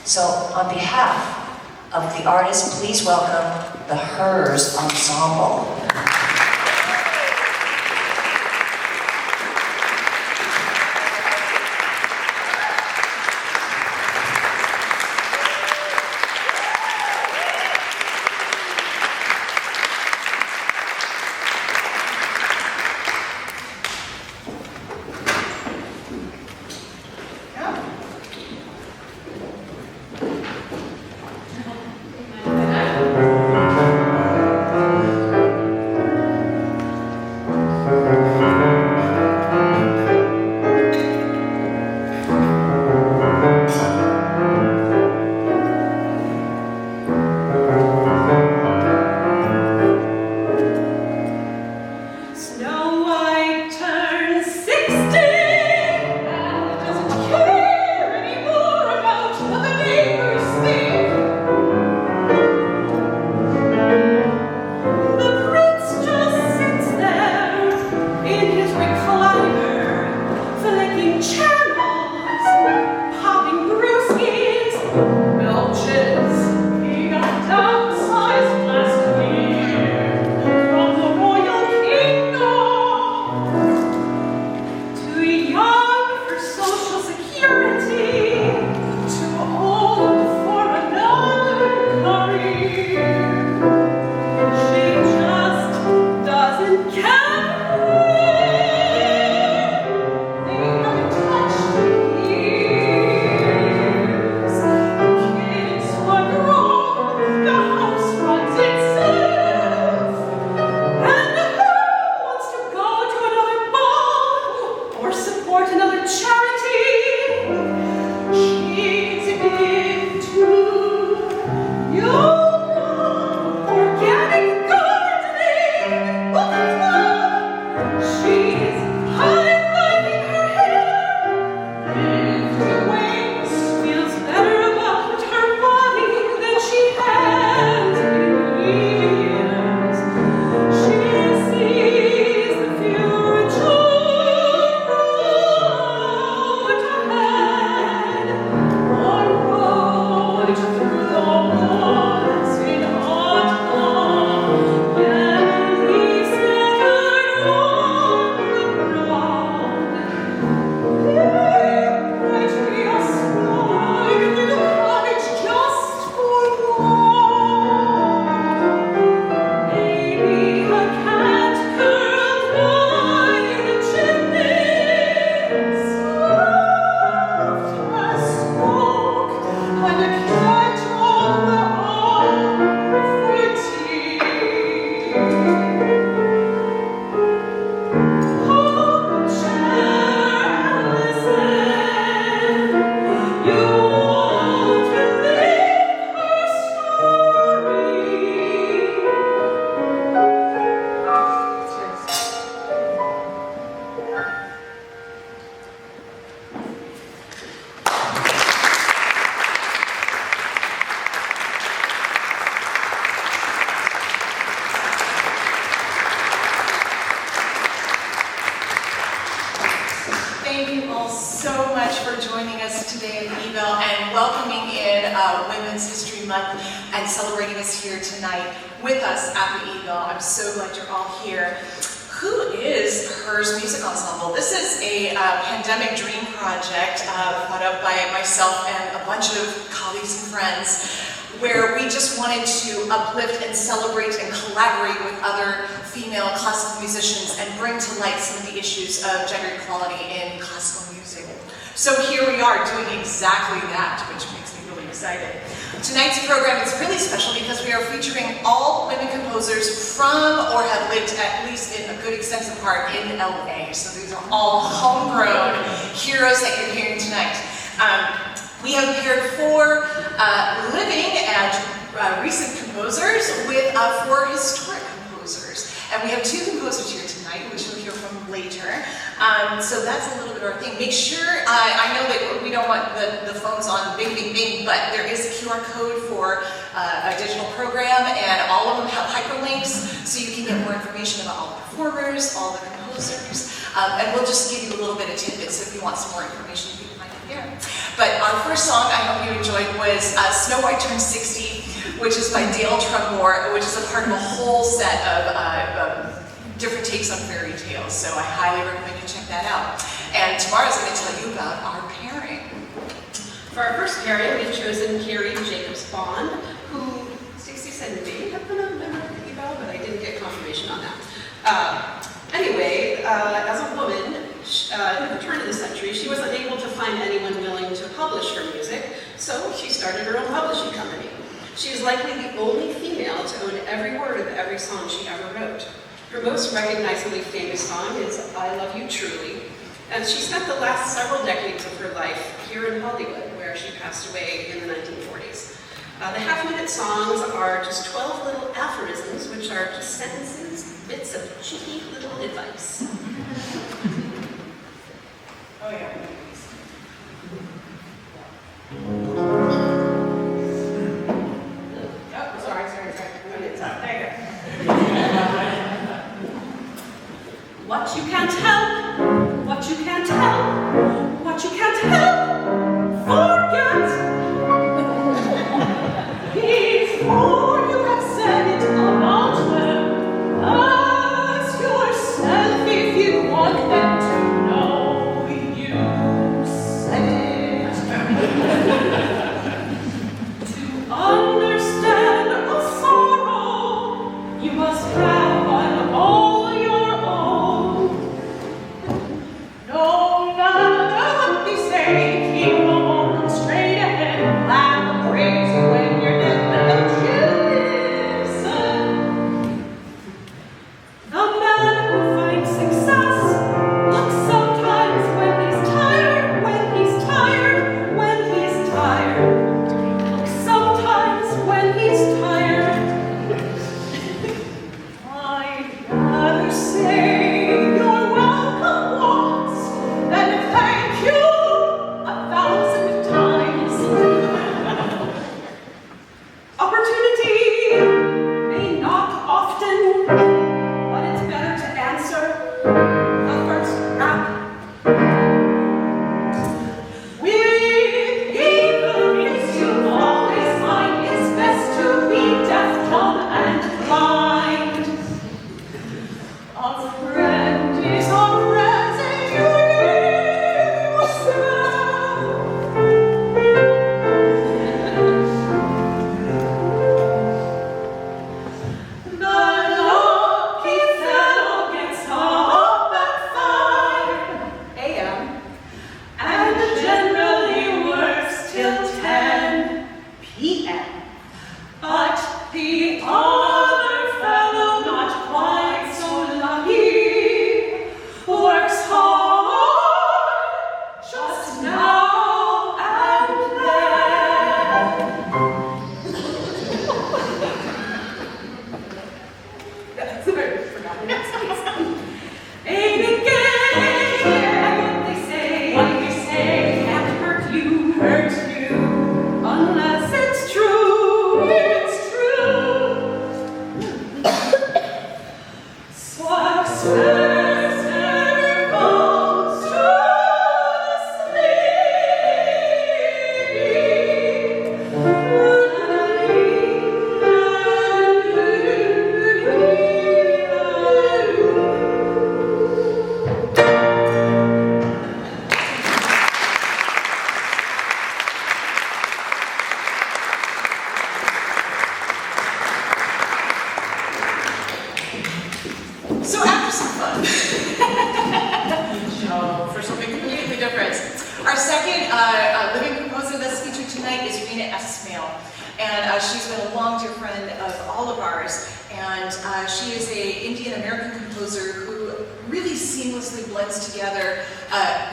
So on behalf of the artists, please welcome the Hers Ensemble. Thank you all so much for joining us today at Ebell and welcoming in Women's History Month and celebrating us here tonight with us at the Ebell. I'm so glad you're all here. Who is Hers Music Ensemble? This is a pandemic dream project thought up by myself and a bunch of colleagues and friends, where we just wanted to uplift and celebrate and collaborate with other female classical musicians and bring to light some of the issues of gender equality in classical music. So here we are doing exactly that, which makes me really excited. Tonight's program is really special because we are featuring all women composers from or have lived at least in a good extensive part in LA. So these are all homegrown heroes that you're hearing tonight. We have paired 4 living and recent composers with 4 historic composers. And we have 2 composers here tonight, which you'll hear from later. So that's a little bit our thing. Make sure, I know that we don't want the phones on bing, bing, bing, but there is a QR code for a digital program, and all of them have hyperlinks, so you can get more information about all the performers, all the composers. And we'll just give you a little bit of tidbits if you want some more information. But our first song I hope you enjoyed was So I Turned 60, which is by Dale Trumbore, which is a part of a whole set of different takes on fairy tales. So I highly recommend you check that out. And tomorrow's going to tell you about our pairing. For our first pairing, we've chosen Carrie Jacobs Bond, who Stacey said may have been a member of the Ebell, but I didn't get confirmation on that. Anyway, as a woman, at the turn of the century, she was unable to find anyone willing to publish her music, so she started her own publishing company. She is likely the only female to own every word of every song she ever wrote. Her most recognizably famous song is I Love You Truly, and she spent the last several decades of her life here in Hollywood, where she passed away in the 1940s. The half-minute songs are just 12 little aphorisms, which are just sentences, bits of cheeky little advice. Oh yeah. Oh, sorry. There you go. What you can't help, what you can't help, what you can't help, forget. Before you have said it about them, ask yourself if you want them to know you said it. To understand a sorrow, you must have one all your own. No matter what they say, keep on straight ahead, laugh and praise you when you're dead. Don't you listen? The man who finds success looks sometimes when he's tired, when he's tired, when he's tired. Looks sometimes when he's tired. I'd rather say you're welcome once than thank you 1,000 times. Opportunity may knock often, but it's better to answer the first rap. With evil is you always find it's best to be deaf, dumb, and blind. A friend is a present you The lucky fellow gets up at 5 a.m. and generally works till 10 p.m. But the other fellow, not quite so lucky, works hard just now and then. That's I forgot the next piece. Ain't it gay? What they say can't hurt you, unless it's true. It's true. Success never comes to So after some fun, for something completely different, our second living composer that's featured tonight is Rena Esmail. And she's been a long dear friend of all of ours. And she is an Indian American composer who really seamlessly blends together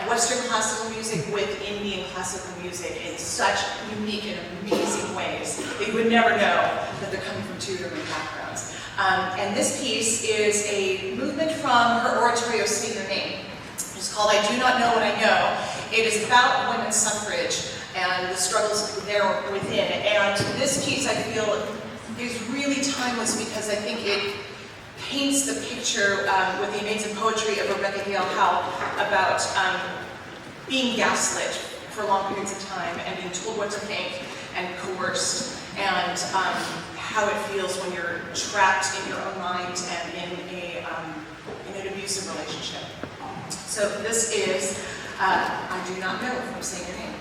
Western classical music with Indian classical music in such unique and amazing ways that you would never know that they're coming from two different backgrounds. And this piece is a movement from her oratorio, Say Your Name. It's called I Do Not Know What I Know. It is about women's suffrage and the struggles there within. And this piece, I feel, is really timeless because I think it paints the picture with the amazing poetry of Rebecca Gale Howe about being gaslit for long periods of time and being told what to think and coerced, and how it feels when you're trapped in your own mind and in an abusive relationship. So this is, I do not know if I'm saying your name.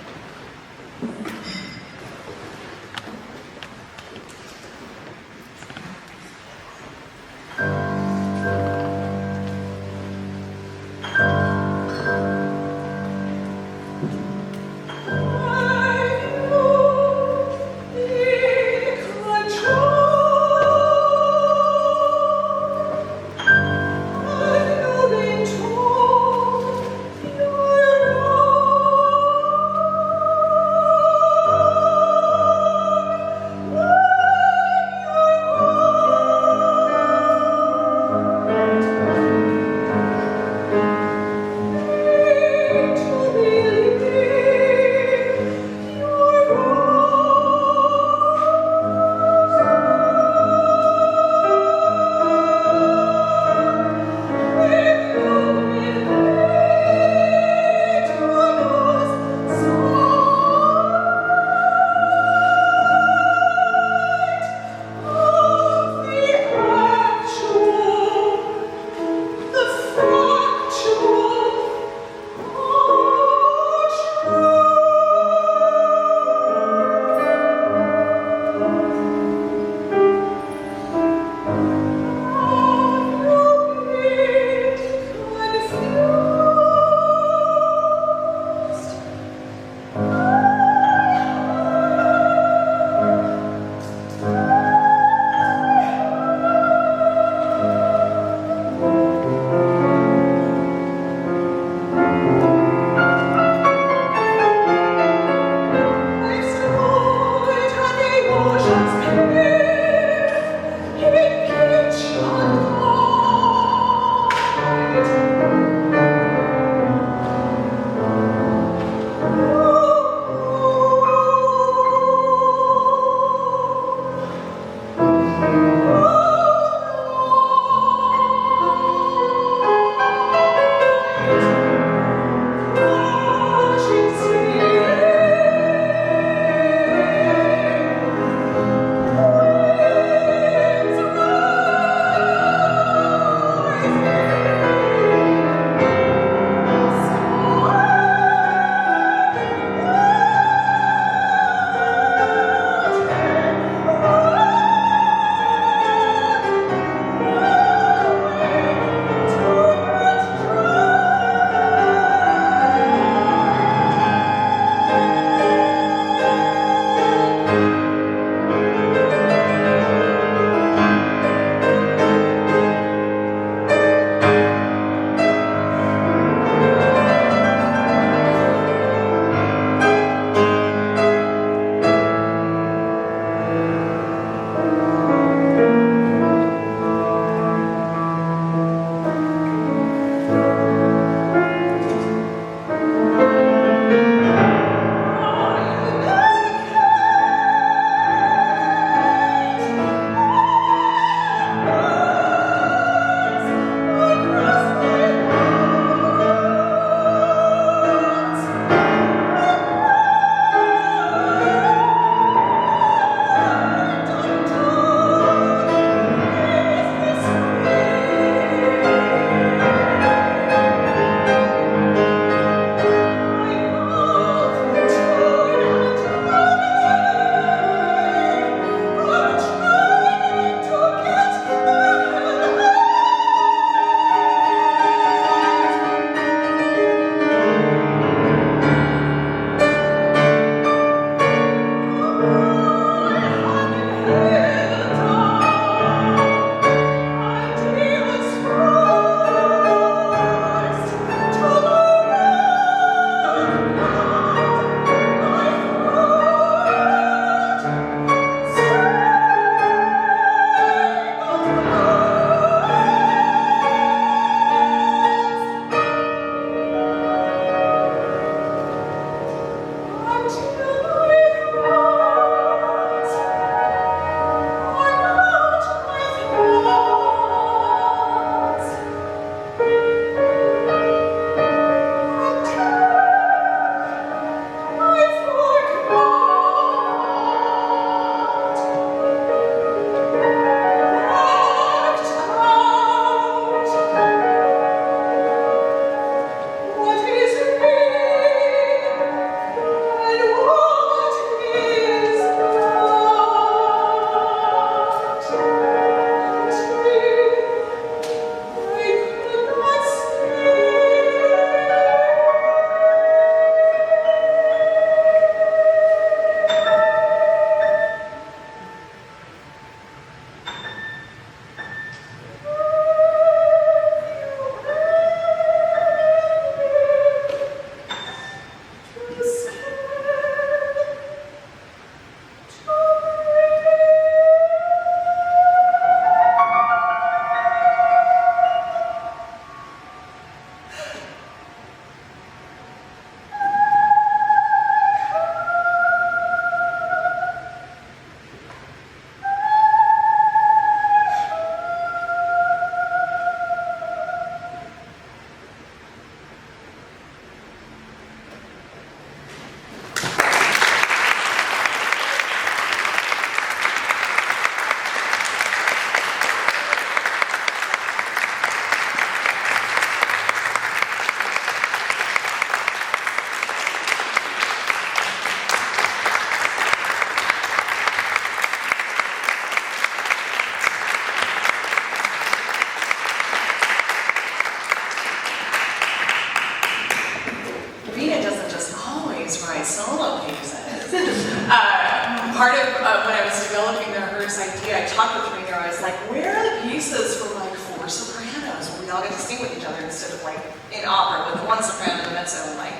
part of when I was developing the Hers idea, I talked with Rena. I was like, where are the pieces for like 4 sopranos where we all get to sing with each other instead of like in opera with 1 soprano, the mezzo, and like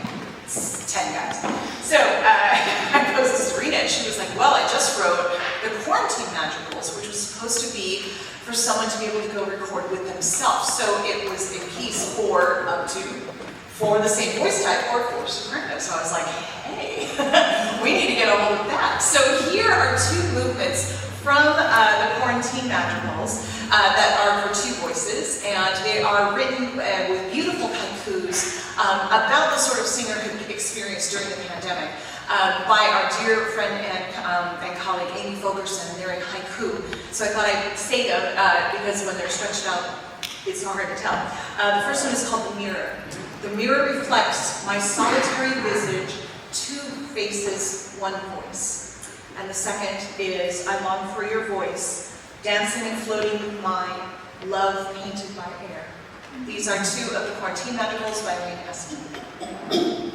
10 guys. So I posed this to Rena, and she was like, well, I just wrote the Quarantine Madrigals, which was supposed to be for someone to be able to go record with themselves. So it was a piece for up to 4 the same voice type or 4 sopranos. So I was like, hey, we need to get a hold of that. So here are 2 movements from the Quarantine Madrigals that are for 2 voices, and they are written with beautiful haikus about the sort of singer who experienced during the pandemic by our dear friend and colleague Amy Fulkerson, and they're in haiku. So I thought I'd say them because when they're stretched out, it's hard to tell. The first one is called The Mirror. The mirror reflects my solitary visage, 2 faces, 1 voice. And the second is I long for your voice, dancing and floating with mine, love painted by air. These are 2 of the Quarantine Madrigals by Rena Eskew.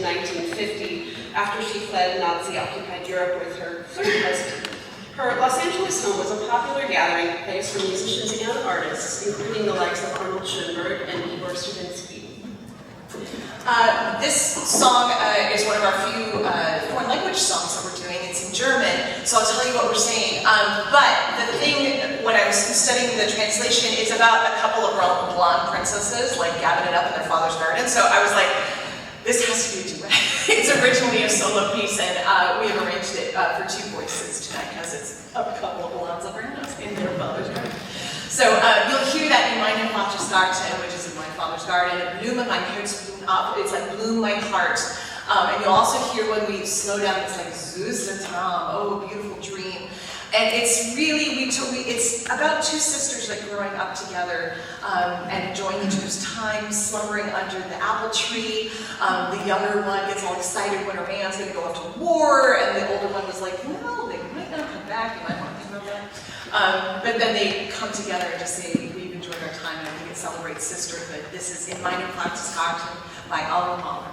1950 after she fled Nazi-occupied Europe with her third husband. Her Los Angeles home was a popular gathering place for musicians and artists, including the likes of Arnold Schoenberg and Igor Stravinsky. This song is one of our few foreign language songs that we're doing. It's in German, so I'll tell you what we're saying. But the thing, when I was studying the translation, it's about a couple of blonde princesses, like gabbing it up in their father's garden. So I was like, this has to be a duet. It's originally a solo piece, and we have arranged it for two voices tonight because it's a couple of blonde sopranos in their father's garden. So you'll hear that in Meine Vatersgarten, which is in my father's garden. Blume mein Herz blühen ab. It's like bloom my heart. And you'll also hear when we slow down, it's like süßer Traum, oh, beautiful dream. And it's really, it's about two sisters like growing up together and enjoying each other's time, slumbering under the apple tree. The younger one gets all excited when her man's going to go off to war, and the older one was like, well, they might not come back, you might want to think about that. But then they come together and just say, we've enjoyed our time, and I think it celebrates sisterhood. This is in Meine Vatersgarten by Alma Mahler.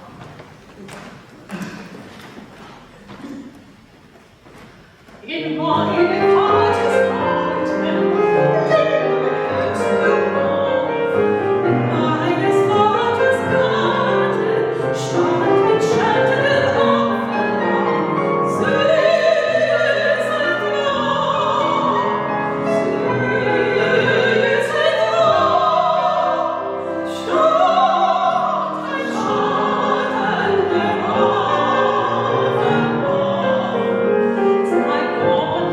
In meine Vatersgarten, in meines Vaters Garten, stand ein schattiger Apfelbaum, süßer Traum, stand ein schattiger Apfelbaum. My God,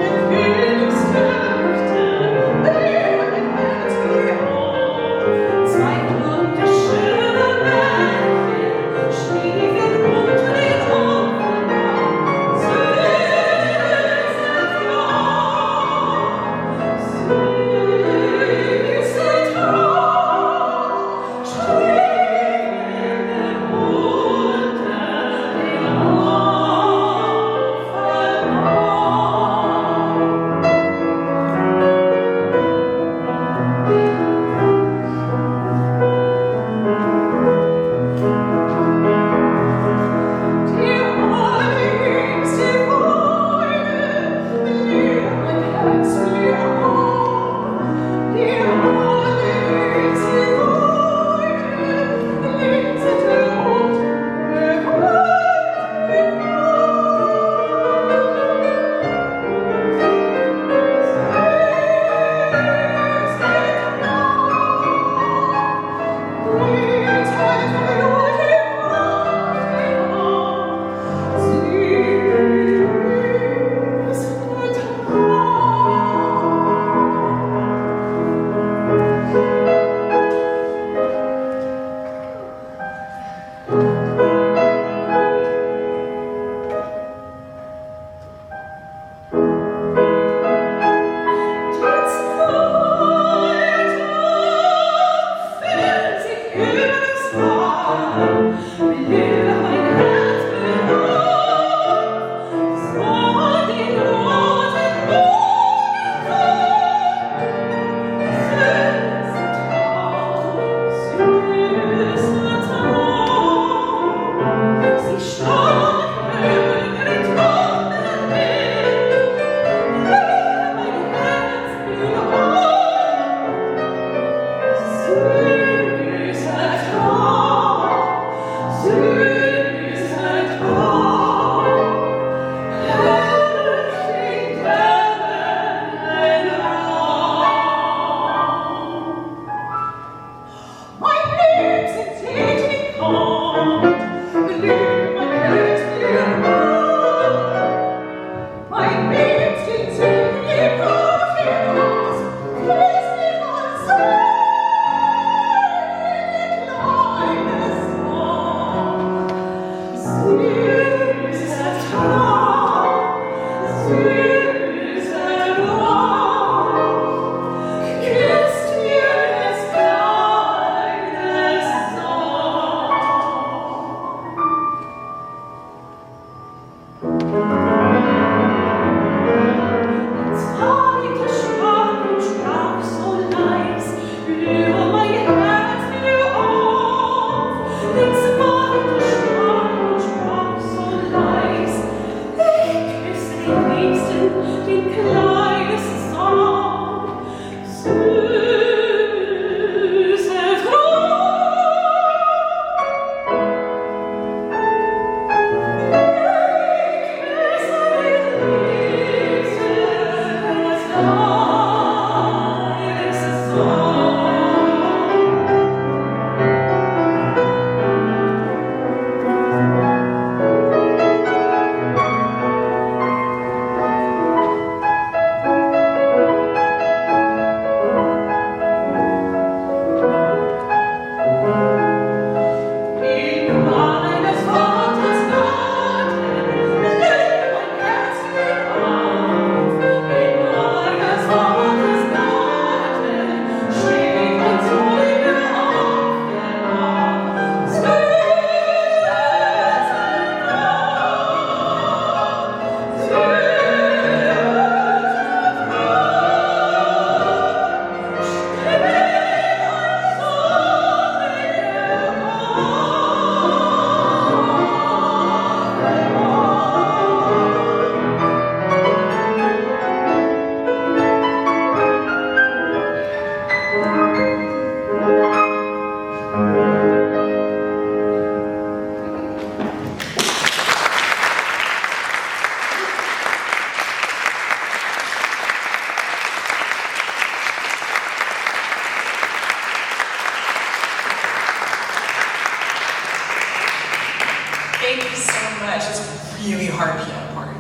more.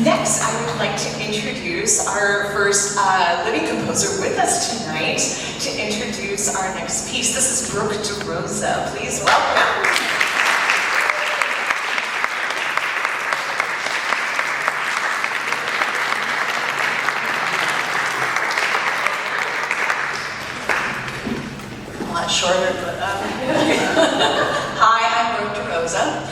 Next, I would like to introduce our first living composer with us tonight to introduce our next piece. This is Brooke DeRosa. Please welcome. A lot shorter, but hi, I'm Brooke DeRosa.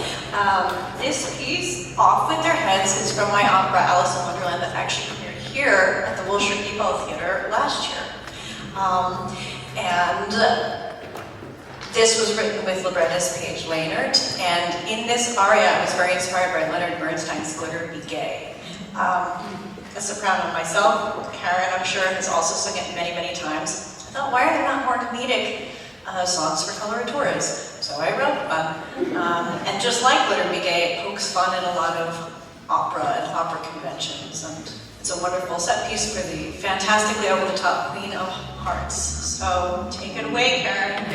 This piece, Off With Their Heads, is from my opera Alice in Wonderland that actually premiered here at the Wilshire Ebell Theater last year. This was written with librettist Paige Lehnert, and in this aria I was very inspired by Leonard Bernstein's Glitter Be Gay. A soprano myself, Karen, I'm sure, has also sung it many, many times. I thought, why are there not more comedic songs for coloratures? So I wrote one. And just like Glitter Be Gay, it pokes fun at a lot of opera and opera conventions. And it's a wonderful set piece for the fantastically over-the-top Queen of Hearts. So take it away, Karen.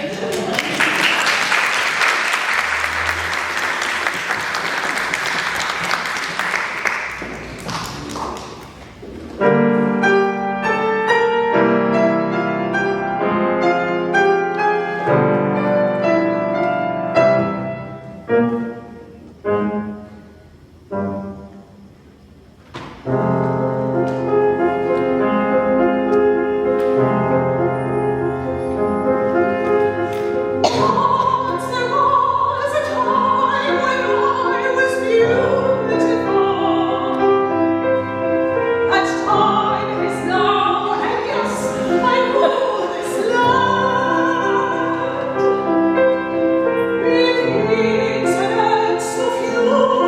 You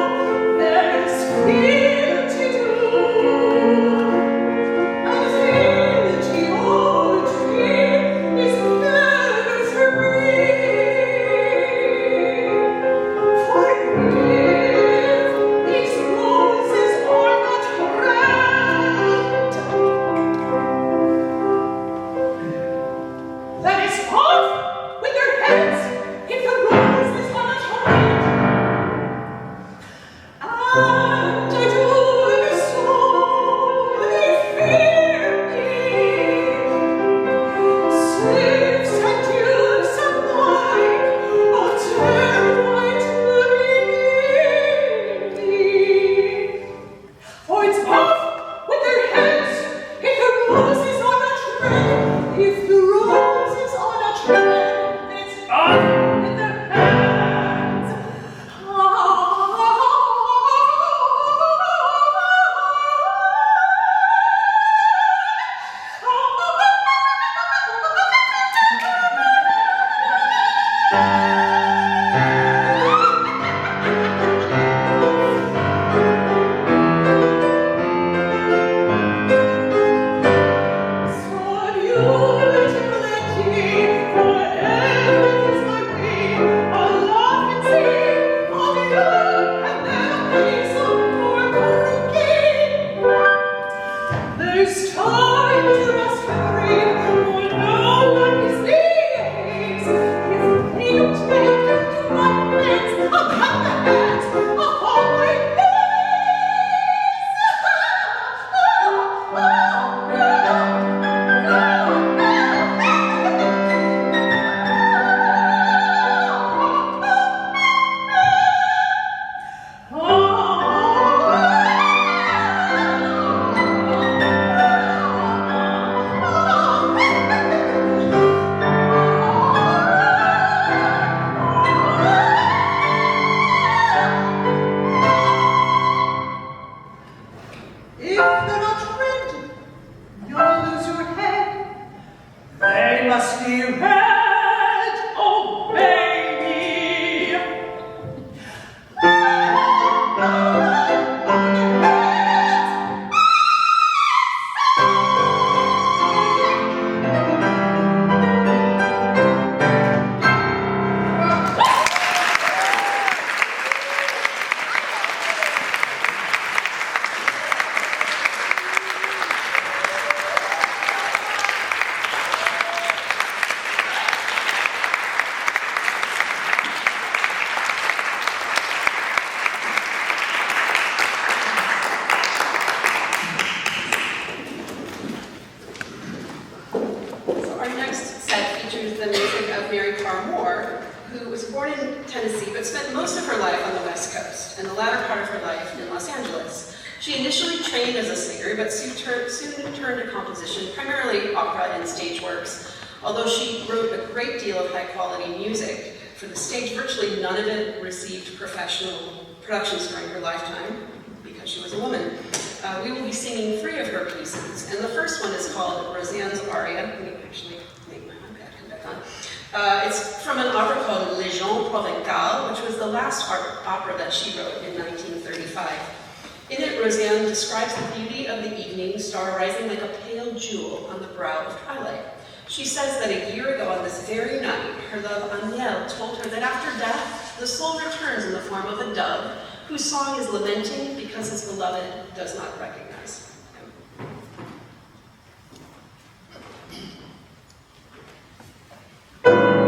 Tennessee, but spent most of her life on the West Coast, and the latter part of her life in Los Angeles. She initially trained as a singer, but soon turned to composition, primarily opera and stage works. Although she wrote a great deal of high-quality music for the stage, virtually none of it received professional productions during her lifetime, because she was a woman. We will be singing 3 of her pieces, and the first one is called Roseanne's Aria. Let me actually make my iPad come back on. It's from an opera called Les Gens Provençaux, which was the last opera that she wrote in 1935. In it, Roseanne describes the beauty of the evening star rising like a pale jewel on the brow of twilight. She says that a year ago on this very night, her love Aniel told her that after death, the soul returns in the form of a dove, whose song is lamenting because his beloved does not recognize him. Thank you.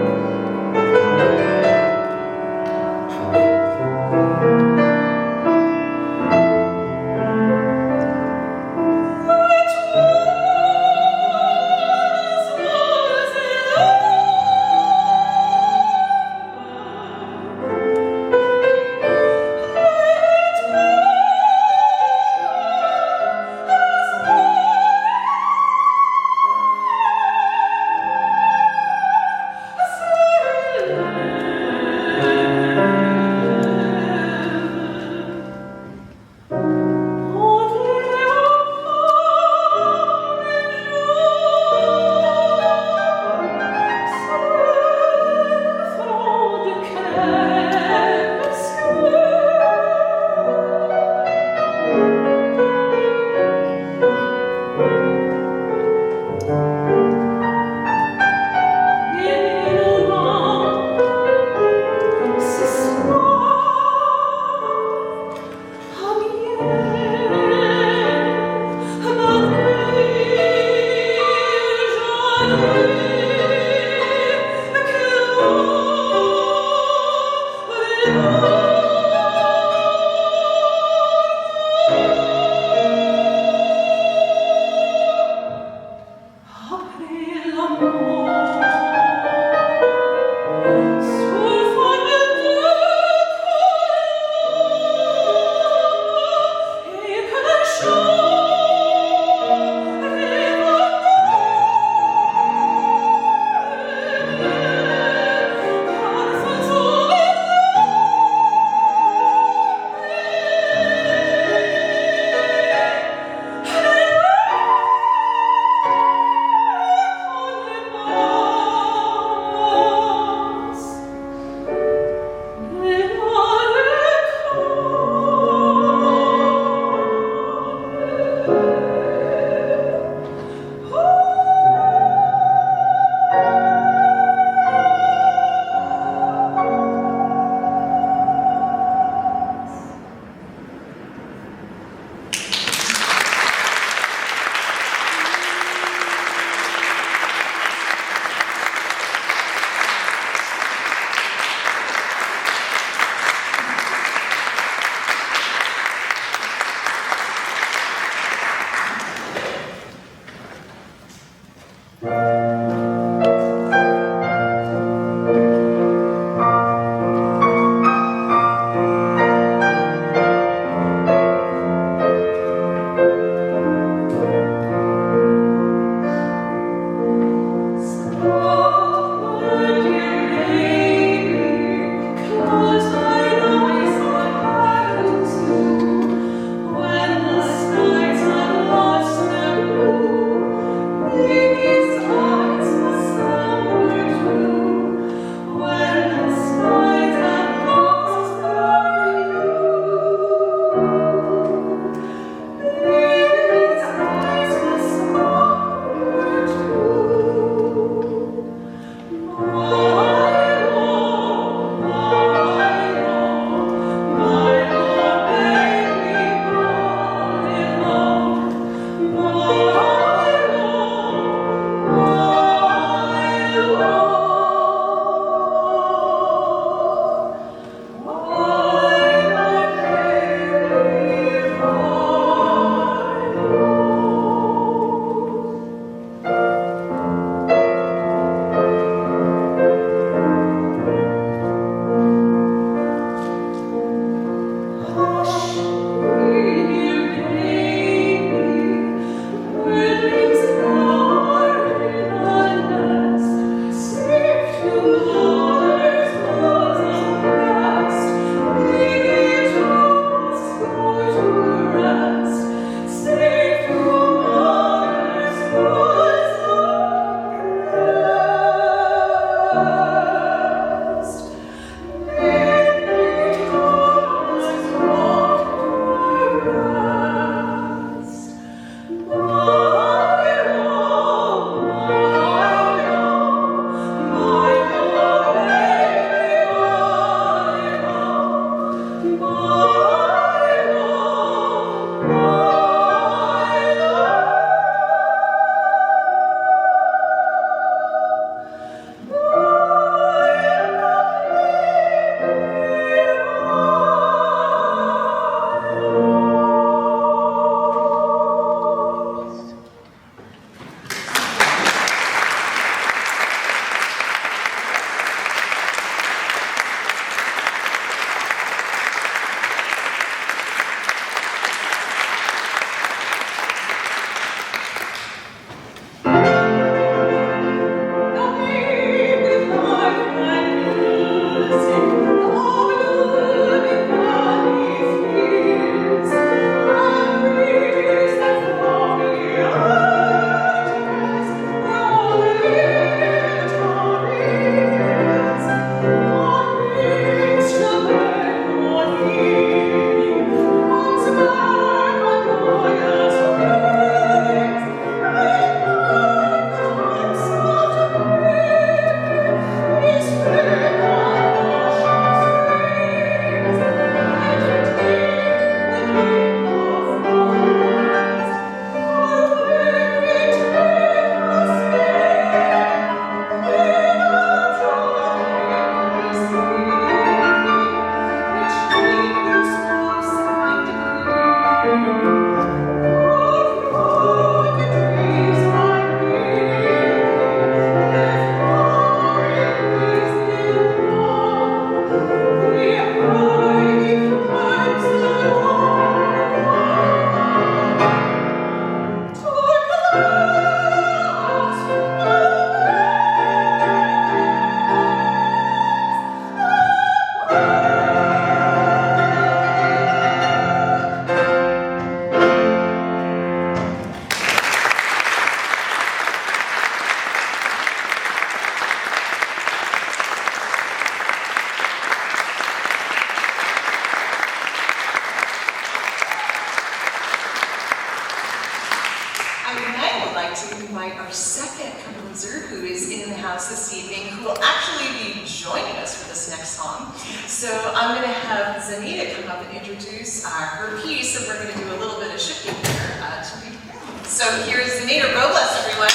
invite our second composer who is in the house this evening, who will actually be joining us for this next song. So I'm going to have Zanita come up and introduce her piece, and we're going to do a little bit of shifting here to be. So here's Zanita Robles, everyone.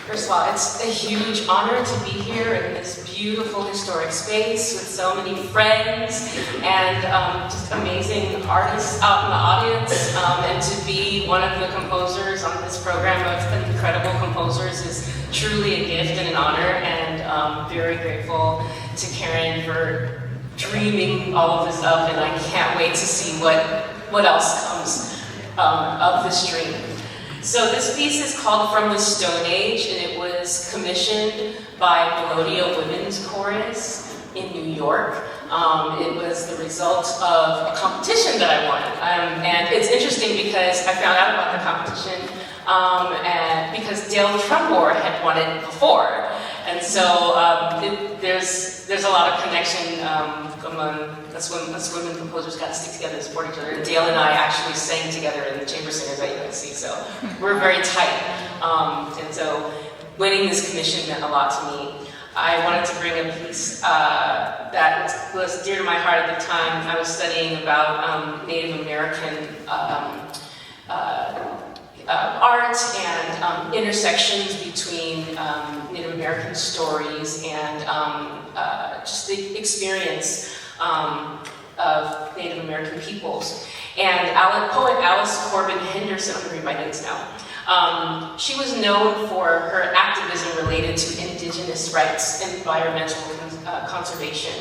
First of all, it's a huge honor to be here in this beautiful historic space with so many friends and just amazing artists out in the audience. And to be one of the composers on this program of incredible composers is truly a gift and an honor. And very grateful to Karen for dreaming all of this up. And I can't wait to see what else comes of this dream. So this piece is called From the Stone Age, and it was commissioned by Melodia Women's Chorus in New York. It was the result of a competition that I won. And it's interesting because I found out about the competition and because Dale Trumbore had won it before. And so there's a lot of connection among us women composers got to stick together and support each other. And Dale and I actually sang together in the Chamber Singers at UNC, so we're very tight. And so winning this commission meant a lot to me. I wanted to bring a piece that was dear to my heart at the time. I was studying about Native American art and intersections between Native American stories and just the experience of Native American peoples. And poet Alice Corbin Henderson, I'm going to read my notes now. She was known for her activism related to indigenous rights and environmental conservation.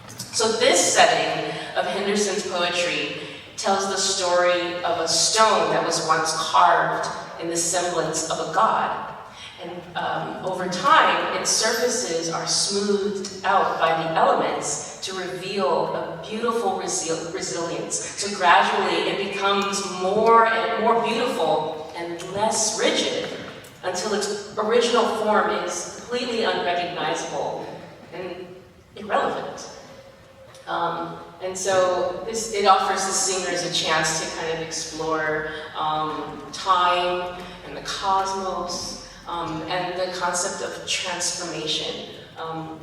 So this setting of Henderson's poetry tells the story of a stone that was once carved in the semblance of a god. And over time, its surfaces are smoothed out by the elements to reveal a beautiful resilience. So gradually, it becomes more and more beautiful and less rigid until its original form is completely unrecognizable and irrelevant. And so it offers the singers a chance to kind of explore time and the cosmos and the concept of transformation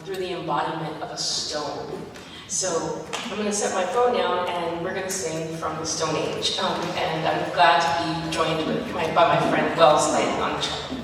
through the embodiment of a stone. So I'm going to set my phone down and we're going to sing From the Stone Age. And I'm glad to be joined by my friend Wells Lane on the cello.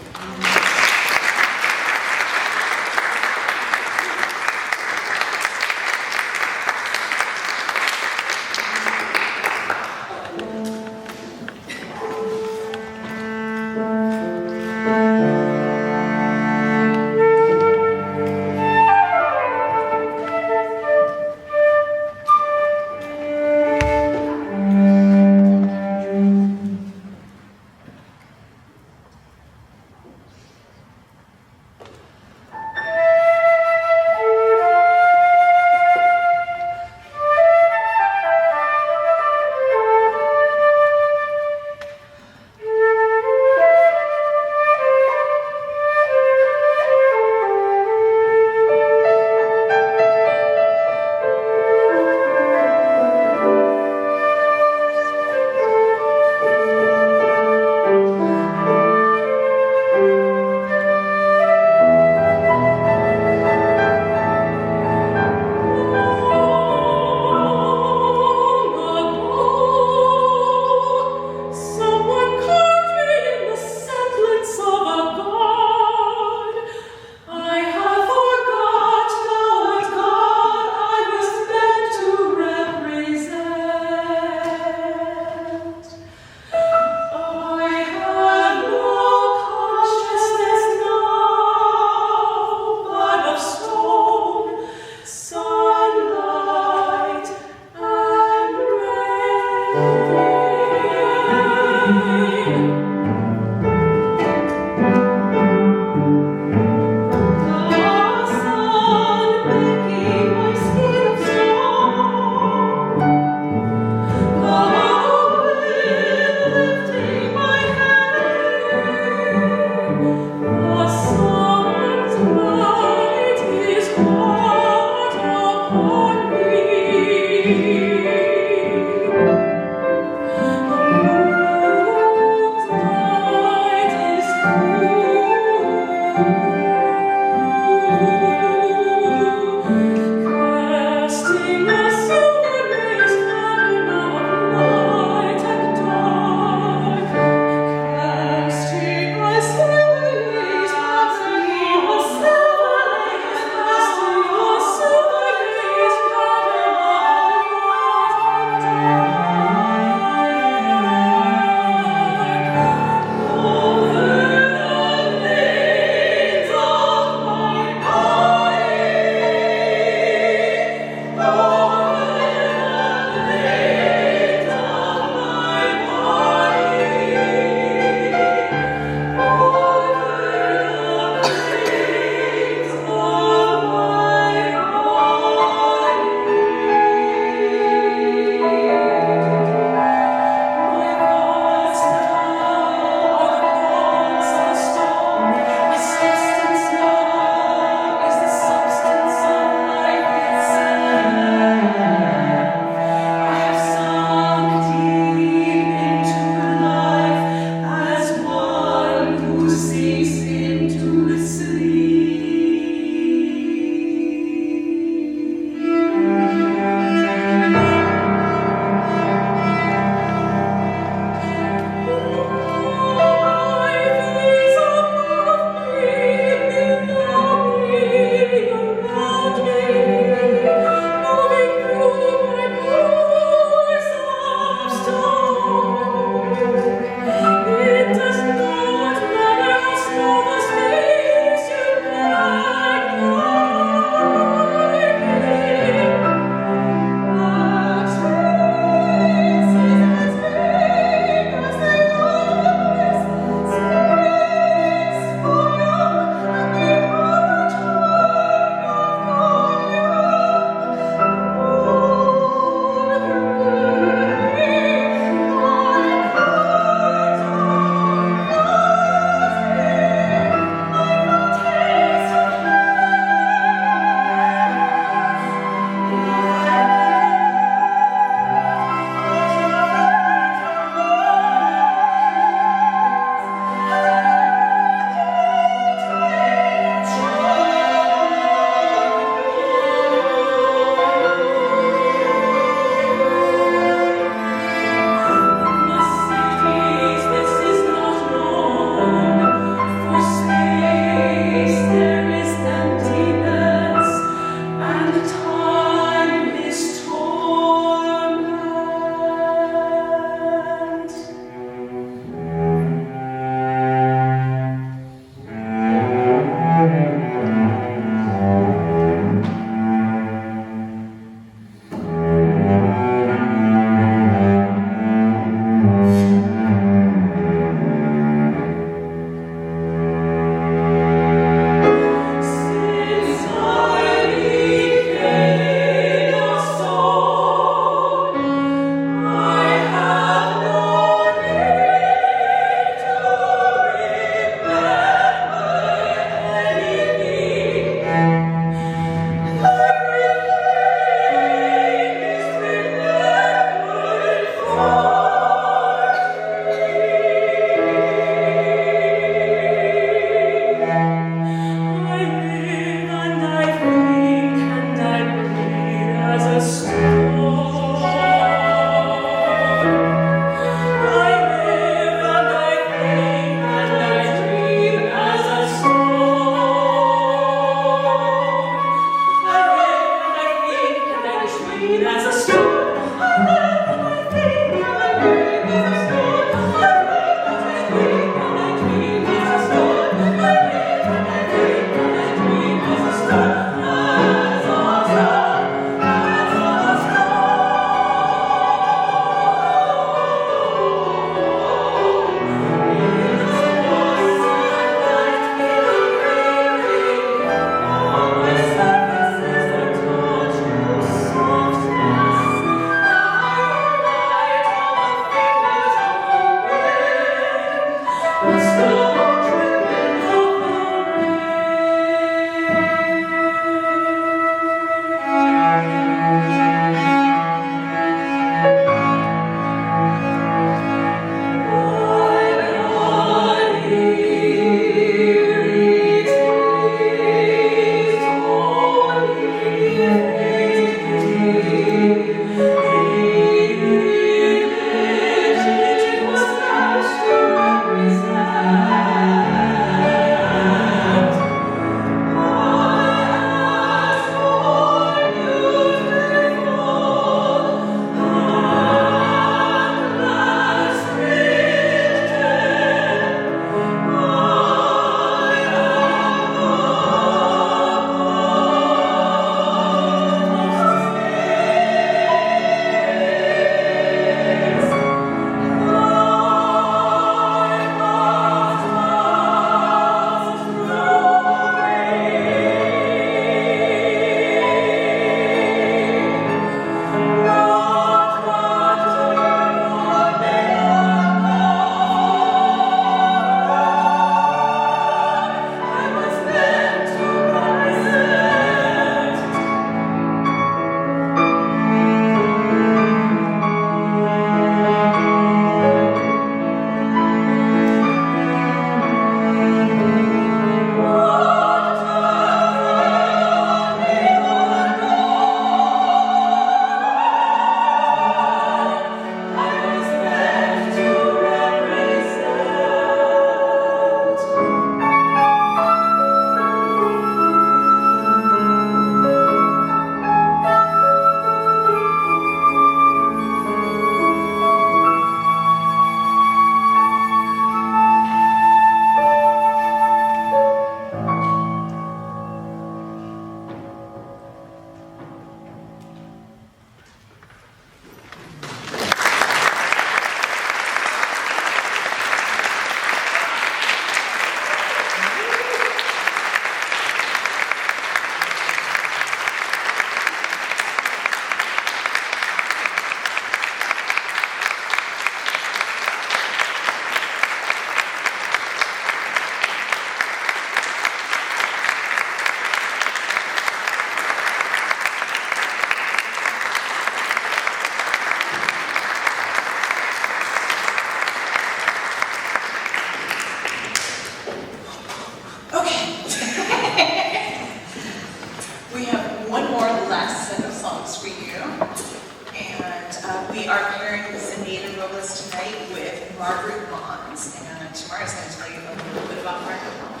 tonight with Margaret Bonds, and Tamara's going to tell you a little bit about Margaret Bonds.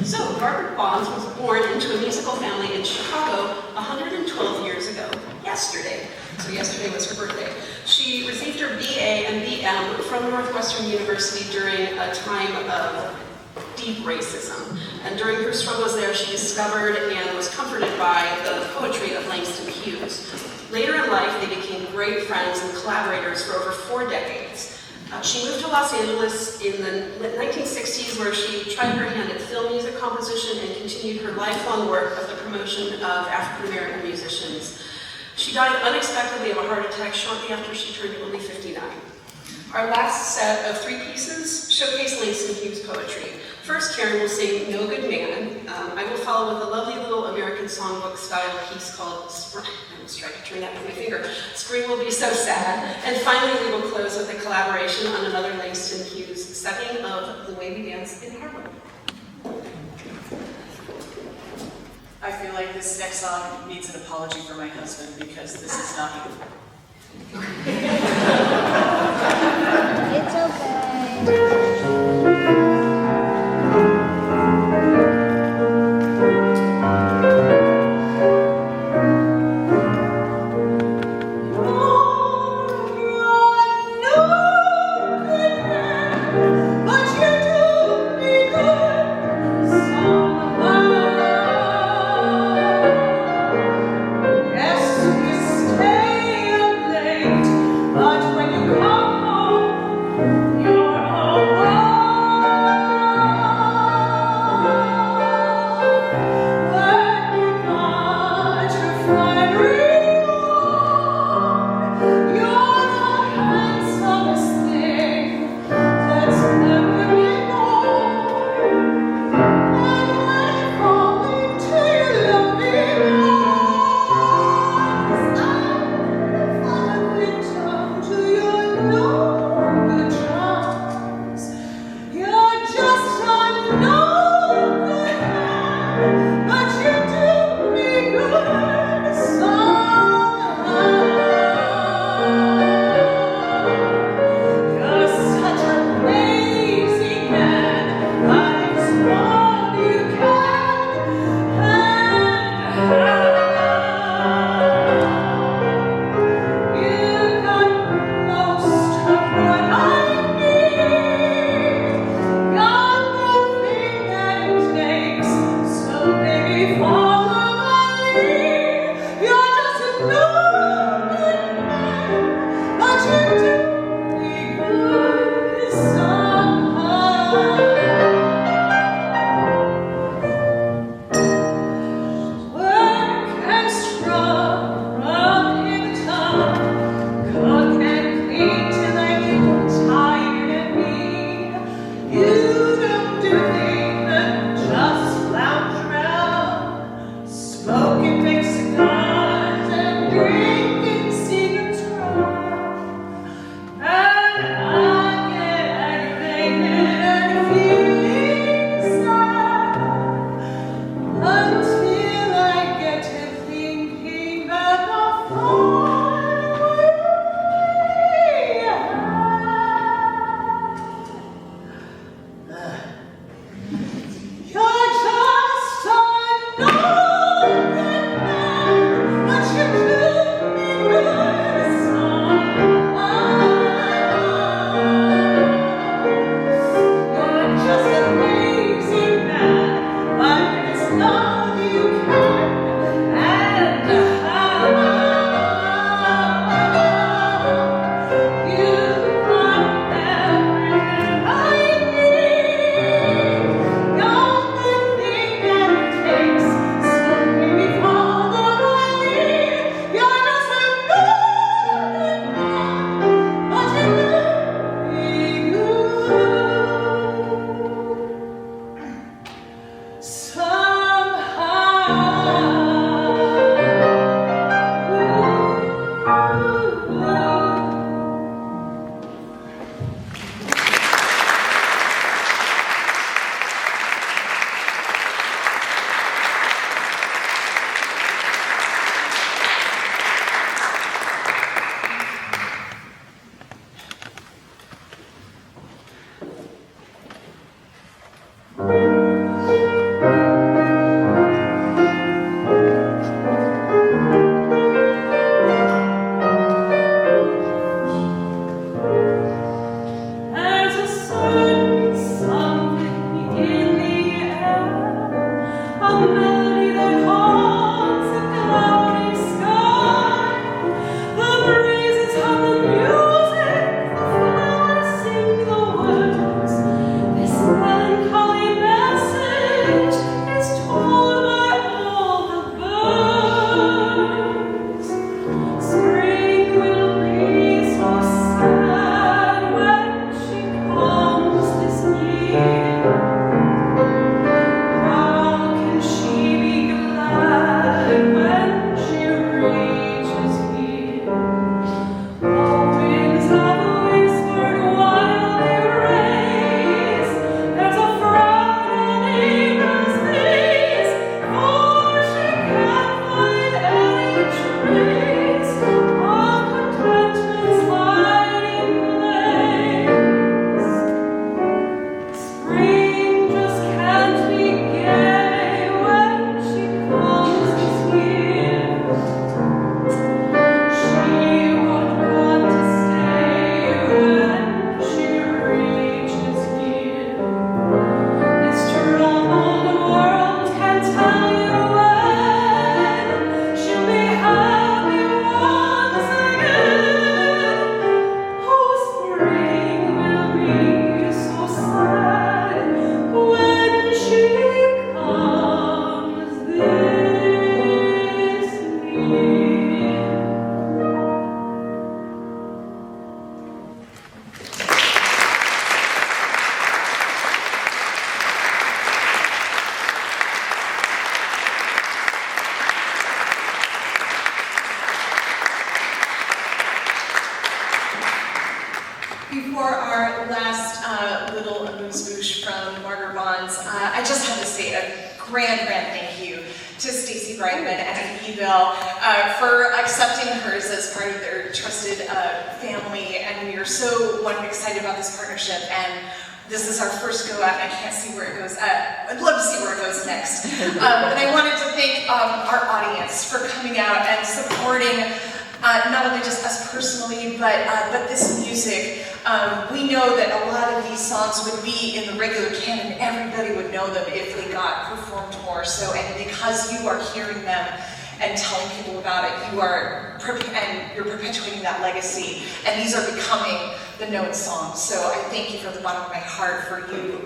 So, Margaret Bonds was born into a musical family in Chicago 112 years ago, yesterday. So yesterday was her birthday. She received her BA and BM from Northwestern University during a time of deep racism. And during her struggles there, she discovered and was comforted by the poetry of Langston Hughes. Later in life, they became great friends and collaborators for over 4 decades. She moved to Los Angeles in the 1960s, where she tried her hand at film music composition and continued her lifelong work of the promotion of African-American musicians. She died unexpectedly of a heart attack shortly after she turned only 59. Our last set of 3 pieces showcase Langston Hughes' poetry. First, Karen will sing No Good Man. I will follow with a lovely little American songbook style piece called Spring. I almost tried to turn that with my finger. Spring Will Be So Sad. And finally, we will close with a collaboration on another Langston Hughes setting of The Way We Dance in Harlem. I feel like this next song needs an apology for my husband because this is not you. It's okay. But when you come home, you're all Before our last little amuse-bouche from Margaret Bonds, I just have to say a grand thank you to Stacy Brightman and Ebell for accepting hers as part of their trusted family, and we are so excited about this partnership. And this is our first go out, and I can't see where it goes. I'd love to see where it goes next. And I wanted to thank our audience for coming out and supporting not only just us personally, but this music. We know that a lot of these songs would be in the regular canon. Everybody would know them if they got performed more. So, and because you are hearing them and telling people about it, you're perpetuating that legacy. And these are becoming the known songs. So I thank you from the bottom of my heart for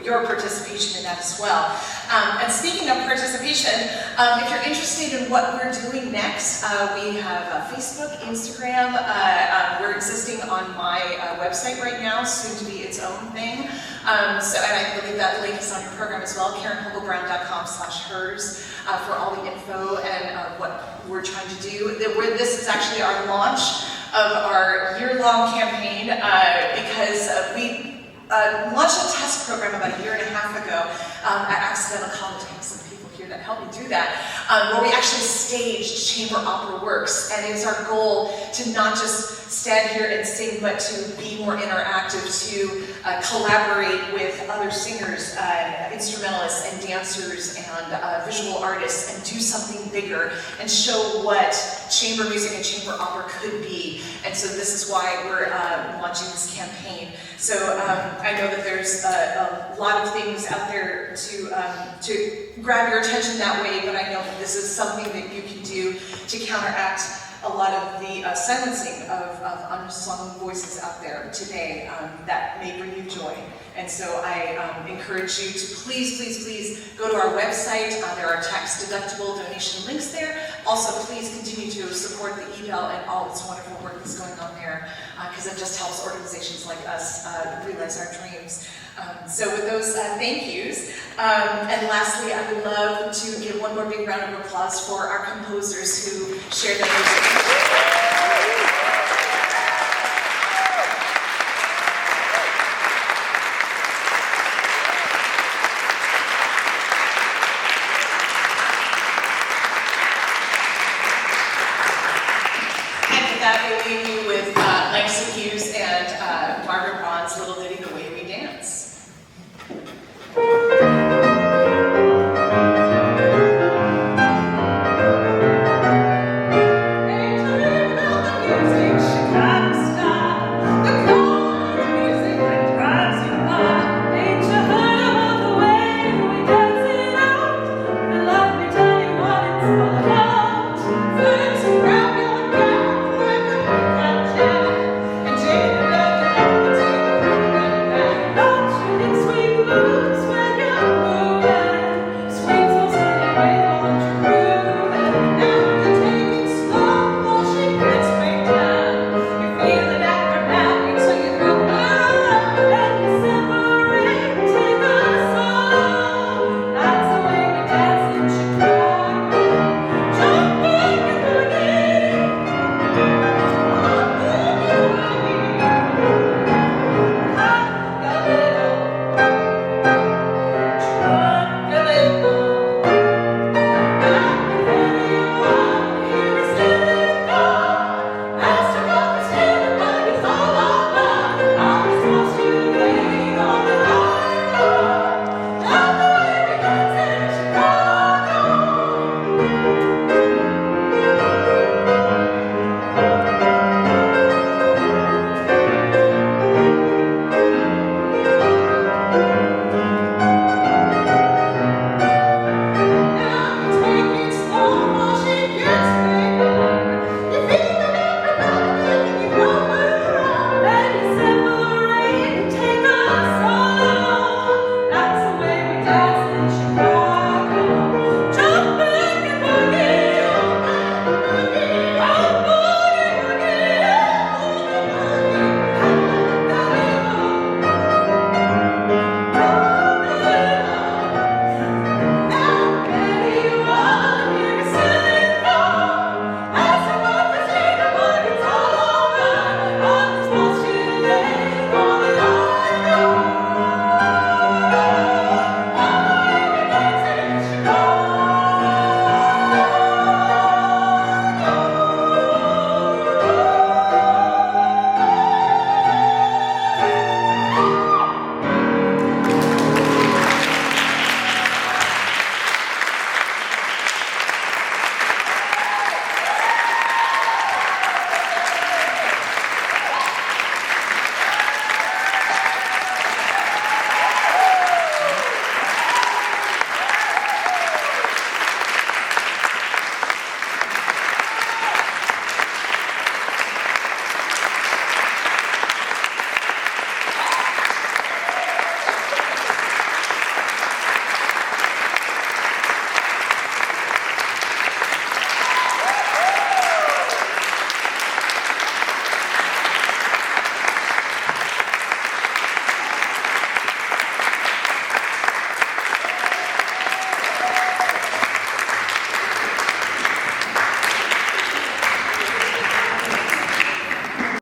your participation in that as well. And speaking of participation, if you're interested in what we're doing next, we have Facebook, Instagram. We're existing on my website right now, soon to be its own thing. And I believe that link is on your program as well, KarenHogelbrown.com/hers for all the info and what we're trying to do. This is actually our launch of our year-long campaign because we launched a test program about a year and a half ago at Accidental College. I have some people here that helped me do that, where we actually staged chamber opera works, and it's our goal to not just stand here and sing, but to be more interactive, to collaborate with other singers, instrumentalists and dancers and visual artists, and do something bigger and show what chamber music and chamber opera could be. And so this is why we're launching this campaign. So I know that there's a lot of things out there to grab your attention that way, but I know that this is something that you can do to counteract a lot of the silencing of unsung voices out there today that may bring you joy. And so I encourage you to please go to our website. There are tax-deductible donation links there. Also, please continue to support the Ebell and all its wonderful work that's going on there, because it just helps organizations like us realize our dreams. So with those thank yous, and lastly, I would love to give one more big round of applause for our composers who share their music. That will leave you with Langston Hughes and Margaret Bond's little ditty, The Way We Dance. And to live out the music,